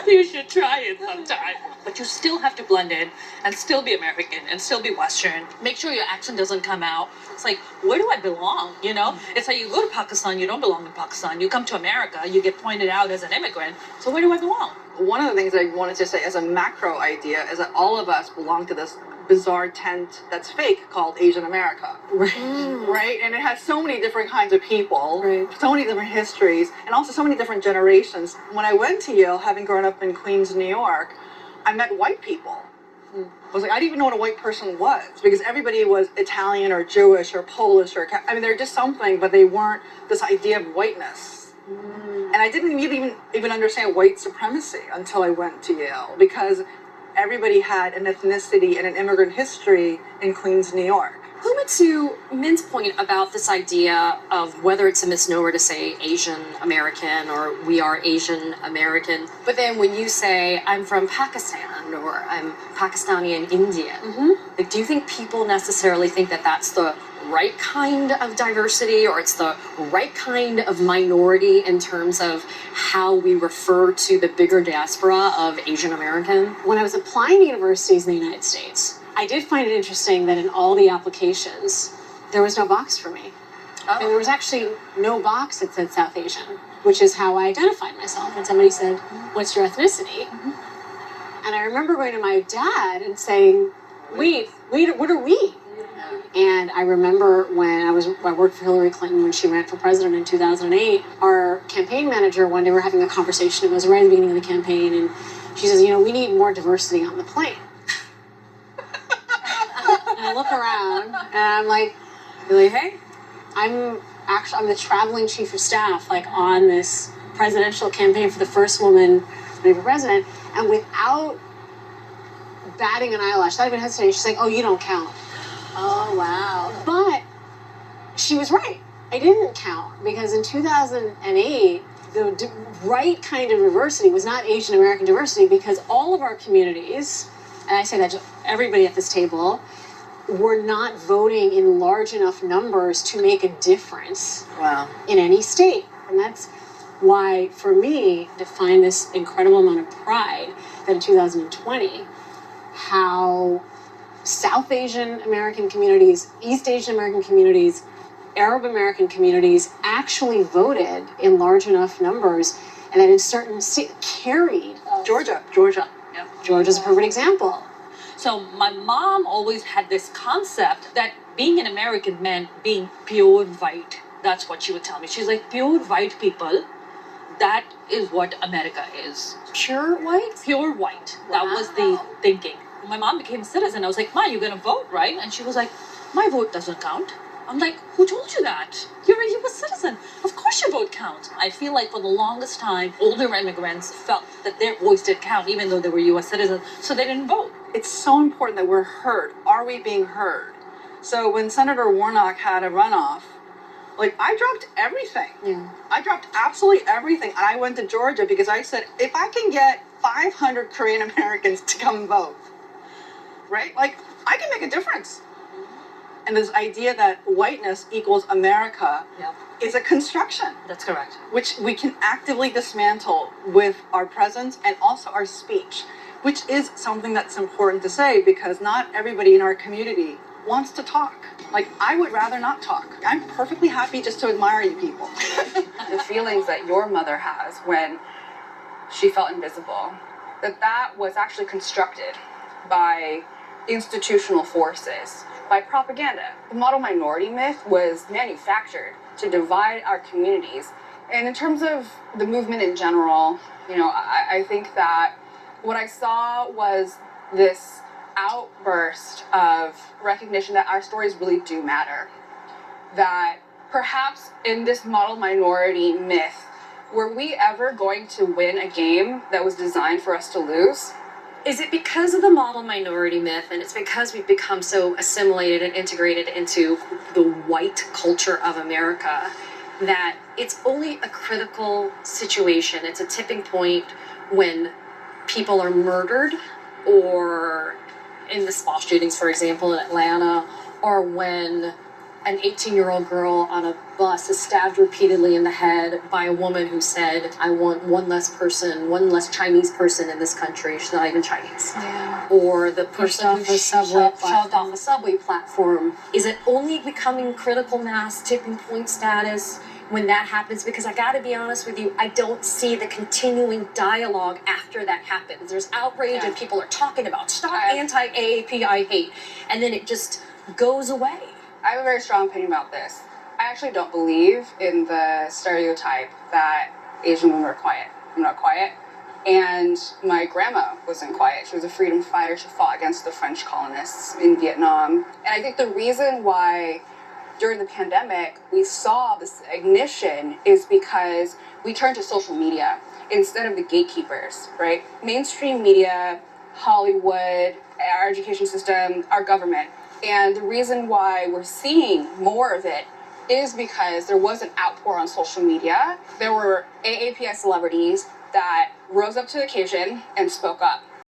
You should try it sometime. But you still have to blend in and still be American and still be Western. Make sure your accent doesn't come out. It's like, where do I belong? You know? It's like you go to Pakistan, you don't belong in Pakistan. You come to America, you get pointed out as an immigrant. So where do I belong? One of the things I wanted to say as a macro idea is that all of us belong to this bizarre tent that's fake called Asian America. Right? And it has so many different kinds of people, so many different histories, and also so many different generations. When I went to Yale, having grown up in Queens, New York, I met white people. I was like, I didn't even know what a white person was because everybody was Italian or Jewish or Polish or, I mean, they're just something, but they weren't this idea of whiteness. And I didn't even understand white supremacy until I went to Yale because everybody had an ethnicity and an immigrant history in Queens, New York. Going to Min's point about this idea of whether it's a misnomer to say Asian American or we are Asian American, but then when you say I'm from Pakistan or I'm Pakistani and Indian, like, do you think people necessarily think that that's the right kind of diversity or it's the right kind of minority in terms of how we refer to the bigger diaspora of Asian American? When I was applying to universities in the United States, I did find it interesting that in all the applications, there was no box for me. And there was actually no box that said South Asian, which is how I identified myself. And somebody said, what's your ethnicity? And I remember going to my dad and saying, wait, what are we? And I remember when I worked for Hillary Clinton when she ran for president in 2008, our campaign manager, one day we're having a conversation, it was right at the beginning of the campaign, and she says, we need more diversity on the plane. And I look around and I'm like, really, hey? I'm the traveling chief of staff, like on this presidential campaign for the first woman running for president, and without batting an eyelash, not even hesitating, she's like, oh, you don't count. Oh, wow. But she was right. I didn't count because in 2008, the right kind of diversity was not Asian American diversity because all of our communities, and I say that to everybody at this table, were not voting in large enough numbers to make a difference in any state. And that's why, for me, to find this incredible amount of pride that in 2020, how South Asian American communities, East Asian American communities, Arab American communities actually voted in large enough numbers, and that in certain states carried. Georgia. Yeah. Georgia's a perfect example. So my mom always had this concept that being an American meant being pure white. That's what she would tell me. She's like, pure white people, that is what America is. Pure white? Pure white. That was the thinking. When my mom became a citizen, I was like, Ma, you're gonna vote, right? And she was like, my vote doesn't count. I'm like, who told you that? You're a U.S. citizen. Of course your vote counts. I feel like for the longest time, older immigrants felt that their voice did count, even though they were U.S. citizens, so they didn't vote. It's so important that we're heard. Are we being heard? So when Senator Warnock had a runoff, like, I dropped everything. Yeah. I dropped absolutely everything. And I went to Georgia because I said, if I can get 500 Korean Americans to come vote, right? Like, I can make a difference. And this idea that whiteness equals America is a construction. That's correct. Which we can actively dismantle with our presence and also our speech, which is something that's important to say because not everybody in our community wants to talk. Like, I would rather not talk. I'm perfectly happy just to admire you people. The feelings that your mother has when she felt invisible, that was actually constructed by institutional forces, by propaganda. The model minority myth was manufactured to divide our communities. And in terms of the movement in general, I think that what I saw was this outburst of recognition that our stories really do matter. That perhaps in this model minority myth, were we ever going to win a game that was designed for us to lose? Is it because of the model minority myth, and it's because we've become so assimilated and integrated into the white culture of America, that it's only a critical situation, it's a tipping point when people are murdered, or in the small shootings, for example, in Atlanta, or when an 18-year-old girl on a bus is stabbed repeatedly in the head by a woman who said, I want one less person, one less Chinese person in this country. She's not even Chinese. Yeah. Or the person off who the subway shoved off a subway platform. Is it only becoming critical mass, tipping point status when that happens? Because I gotta be honest with you, I don't see the continuing dialogue after that happens. There's outrage and people are talking about stop anti-AAPI hate, and then it just goes away. I have a very strong opinion about this. I actually don't believe in the stereotype that Asian women are quiet. I'm not quiet. And my grandma wasn't quiet. She was a freedom fighter. She fought against the French colonists in Vietnam. And I think the reason why during the pandemic we saw this ignition is because we turned to social media instead of the gatekeepers, right? Mainstream media, Hollywood, our education system, our government. And the reason why we're seeing more of it is because there was an outpour on social media. There were AAPI celebrities that rose up to the occasion and spoke up.